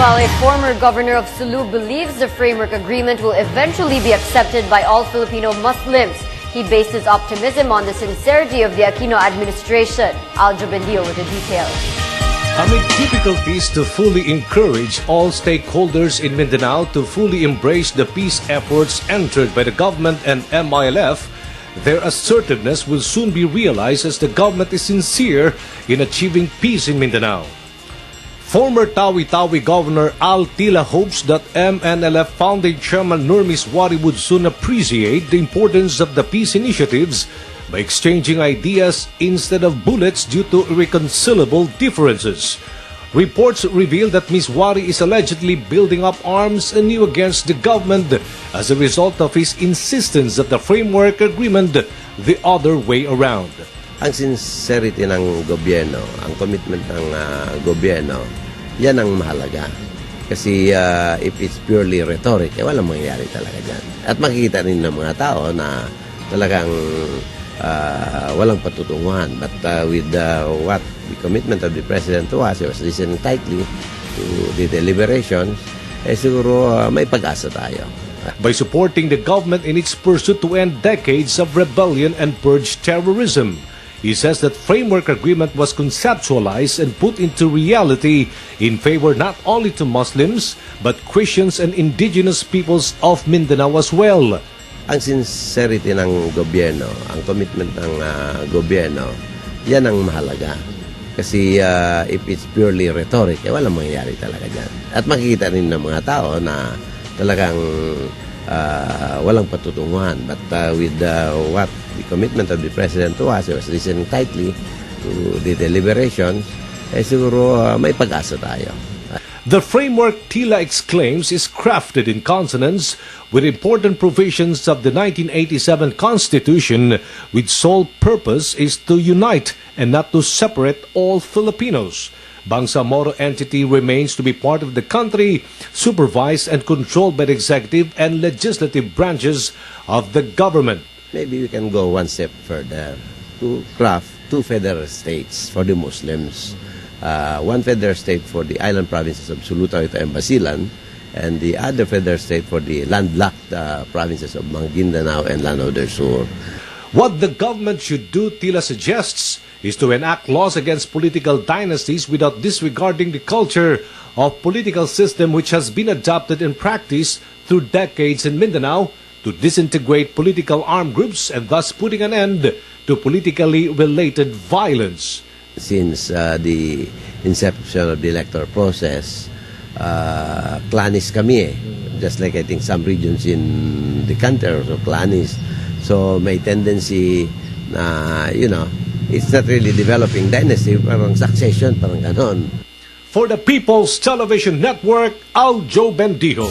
Meanwhile, a former governor of Sulu believes the framework agreement will eventually be accepted by all Filipino Muslims. He based his optimism on the sincerity of the Aquino administration. Aljo Bendio with the details. Amid difficulties to fully encourage all stakeholders in Mindanao to fully embrace the peace efforts entered by the government and MILF, their assertiveness will soon be realized as the government is sincere in achieving peace in Mindanao. Former Tawi-Tawi Governor Al Tila hopes that MNLF founding Chairman Nur Miswari would soon appreciate the importance of the peace initiatives by exchanging ideas instead of bullets due to irreconcilable differences. Reports reveal that Miswari is allegedly building up arms anew against the government as a result of his insistence of the framework agreement the other way around. Ang sincerity ng gobyerno, ang commitment ng gobyerno, yan ang mahalaga. Kasi if it's purely rhetoric, walang mangyayari talaga dyan. At makikita rin ng mga tao na talagang walang patutunguhan. But with what the commitment of the President was, he was listening tightly to the deliberations, siguro may pag-asa tayo. By supporting the government in its pursuit to end decades of rebellion and purge terrorism, he says that framework agreement was conceptualized and put into reality in favor not only to Muslims but Christians and indigenous peoples of Mindanao as well. Ang sincerity ng gobyerno, ang commitment ng gobyerno, yan ang mahalaga. Kasi if it's purely rhetoric, walang mangyayari talaga dyan. At makikita rin ng mga tao na talagang walang patutunguhan. But with what the commitment of the President was, he was listening tightly to the deliberations, siguro may pag-asa tayo. The framework, Tila exclaims, is crafted in consonance with important provisions of the 1987 Constitution, which sole purpose is to unite and not to separate all Filipinos. Bangsamoro entity remains to be part of the country, supervised and controlled by the executive and legislative branches of the government. Maybe we can go one step further to craft two federal states for the Muslims. One federal state for the island provinces of Sulu, Tawi-Tawi, and Basilan, and the other federal state for the landlocked provinces of Maguindanao and Lanao del Sur. What the government should do, Tila suggests, is to enact laws against political dynasties without disregarding the culture of political system which has been adopted and practiced through decades in Mindanao to disintegrate political armed groups and thus putting an end to politically related violence. Since the inception of the electoral process, clanis kami just like I think some regions in the country are also clanis. So may tendency na, it's not really developing dynasty, parang succession, parang ganon. For the People's Television Network, Aljo Bendijo.